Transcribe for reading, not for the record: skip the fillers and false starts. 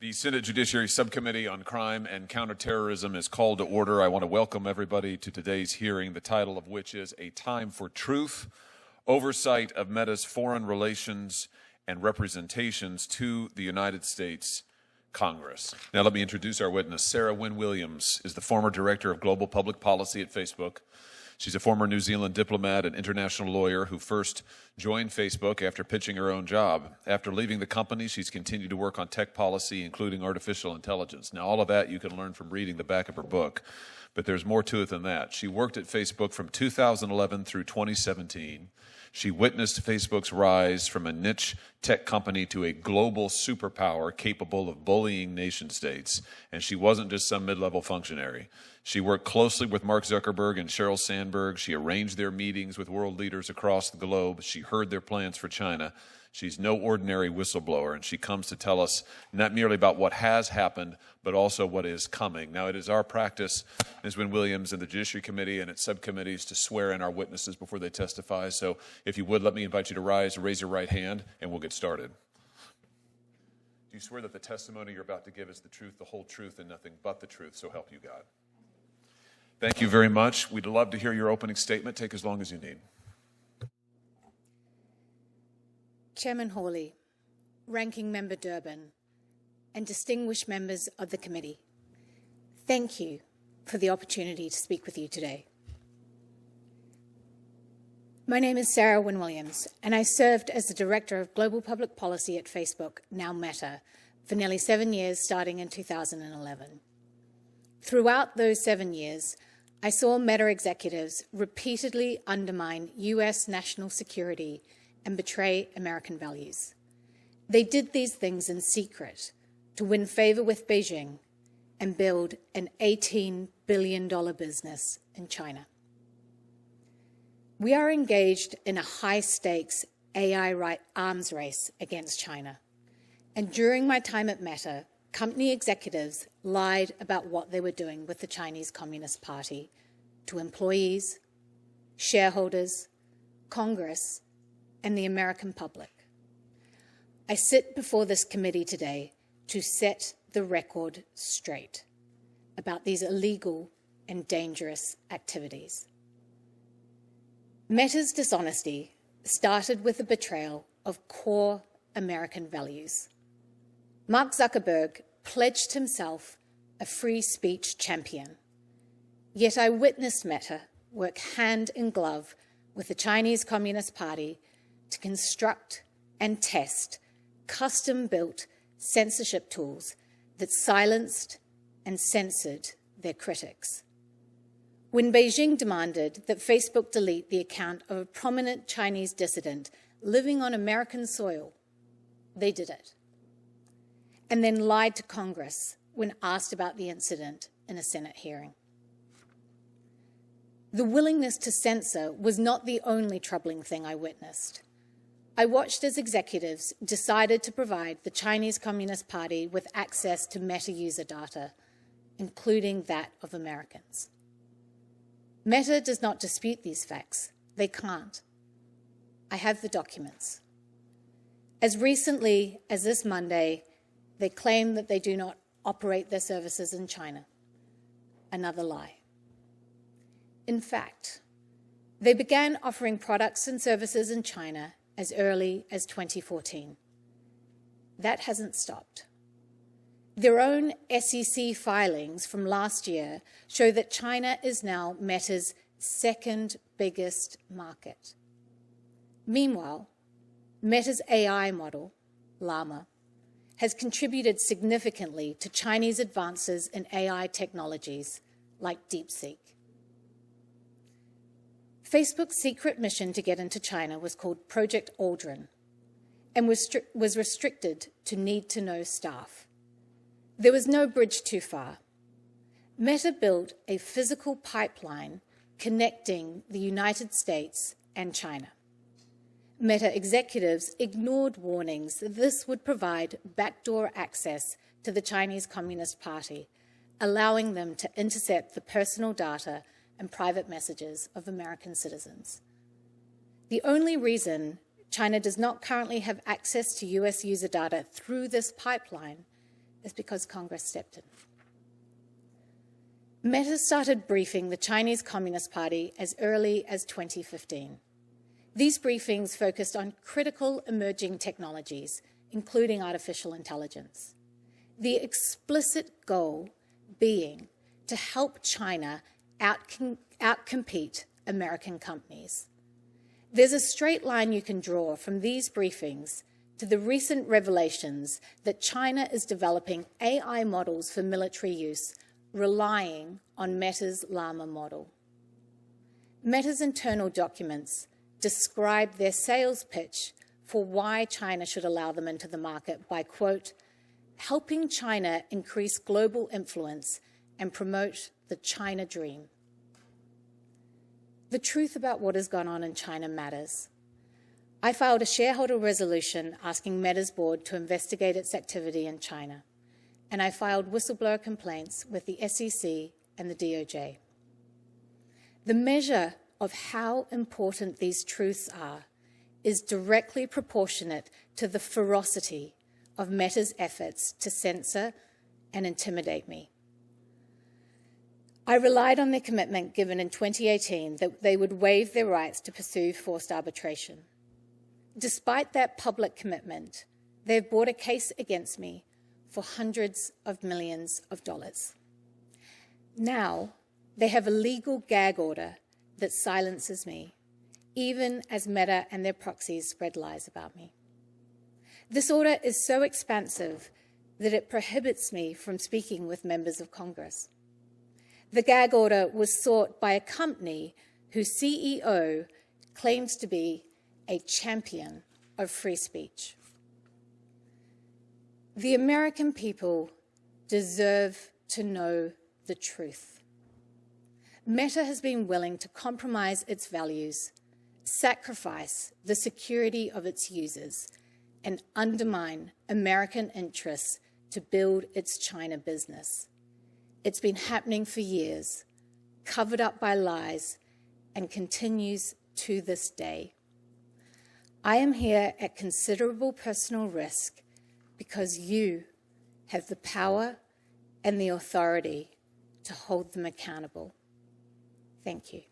The Senate Judiciary Subcommittee on Crime and Counterterrorism is called to order. I want to welcome everybody to today's hearing, the title of which is A Time for Truth, Oversight of Meta's Foreign Relations and Representations to the United States Congress. Now let me introduce our witness. Sarah Wynn-Williams is the former Director of Global Public Policy at Facebook. She's a former New Zealand diplomat and international lawyer who first joined Facebook after pitching her own job. After leaving the company, she's continued to work on tech policy, including artificial intelligence. Now, all of that you can learn from reading the back of her book, but there's more to it than that. She worked at Facebook from 2011 through 2017. She witnessed Facebook's rise from a niche tech company to a global superpower capable of bullying nation states. And she wasn't just some mid-level functionary. She worked closely with Mark Zuckerberg and Sheryl Sandberg. She arranged their meetings with world leaders across the globe. She heard their plans for China. She's no ordinary whistleblower, and she comes to tell us not merely about what has happened, but also what is coming. Now, it is our practice, Ms. Wynn-Williams, and the Judiciary Committee and its subcommittees to swear in our witnesses before they testify. So if you would, let me invite you to rise, raise your right hand, and we'll get started. Do you swear that the testimony you're about to give is the truth, the whole truth, and nothing but the truth, so help you God? Thank you very much. We'd love to hear your opening statement. Take as long as you need. Chairman Hawley, Ranking Member Durbin, and distinguished members of the committee, thank you for the opportunity to speak with you today. My name is Sarah Wynn-Williams, and I served as the Director of Global Public Policy at Facebook, now Meta, for nearly 7 years, starting in 2011. Throughout those 7 years, I saw Meta executives repeatedly undermine US national security and betray American values. They did these things in secret to win favor with Beijing and build an $18 billion business in China. We are engaged in a high-stakes AI arms race against China. And during my time at Meta, company executives lied about what they were doing with the Chinese Communist Party to employees, shareholders, Congress, and the American public. I sit before this committee today to set the record straight about these illegal and dangerous activities. Meta's dishonesty started with the betrayal of core American values. Mark Zuckerberg pledged himself a free speech champion. Yet I witnessed Meta work hand in glove with the Chinese Communist Party to construct and test custom-built censorship tools that silenced and censored their critics. When Beijing demanded that Facebook delete the account of a prominent Chinese dissident living on American soil, they did it, and then lied to Congress when asked about the incident in a Senate hearing. The willingness to censor was not the only troubling thing I witnessed. I watched as executives decided to provide the Chinese Communist Party with access to Meta user data, including that of Americans. Meta does not dispute these facts. They can't. I have the documents. As recently as this Monday, they claim that they do not operate their services in China. Another lie. In fact, they began offering products and services in China as early as 2014. That hasn't stopped. Their own SEC filings from last year show that China is now Meta's second biggest market. Meanwhile, Meta's AI model, Llama, has contributed significantly to Chinese advances in AI technologies like DeepSeek. Facebook's secret mission to get into China was called Project Aldrin and was restricted to need-to-know staff. There was no bridge too far. Meta built a physical pipeline connecting the United States and China. Meta executives ignored warnings that this would provide backdoor access to the Chinese Communist Party, allowing them to intercept the personal data and private messages of American citizens. The only reason China does not currently have access to US user data through this pipeline is because Congress stepped in. Meta started briefing the Chinese Communist Party as early as 2015. These briefings focused on critical emerging technologies, including artificial intelligence. The explicit goal being to help China outcompete American companies. There's a straight line you can draw from these briefings to the recent revelations that China is developing AI models for military use, relying on Meta's Llama model. Meta's internal documents describe their sales pitch for why China should allow them into the market by, quote, helping China increase global influence and promote the China dream. The truth about what has gone on in China matters. I filed a shareholder resolution asking Meta's board to investigate its activity in China, and I filed whistleblower complaints with the SEC and the DOJ. The measure of how important these truths are is directly proportionate to the ferocity of Meta's efforts to censor and intimidate me. I relied on their commitment given in 2018 that they would waive their rights to pursue forced arbitration. Despite that public commitment, they've brought a case against me for hundreds of millions of dollars. Now, they have a legal gag order that silences me, even as Meta and their proxies spread lies about me. This order is so expansive that it prohibits me from speaking with members of Congress. The gag order was sought by a company whose CEO claims to be a champion of free speech. The American people deserve to know the truth. Meta has been willing to compromise its values, sacrifice the security of its users, and undermine American interests to build its China business. It's been happening for years, covered up by lies, and continues to this day. I am here at considerable personal risk because you have the power and the authority to hold them accountable. Thank you.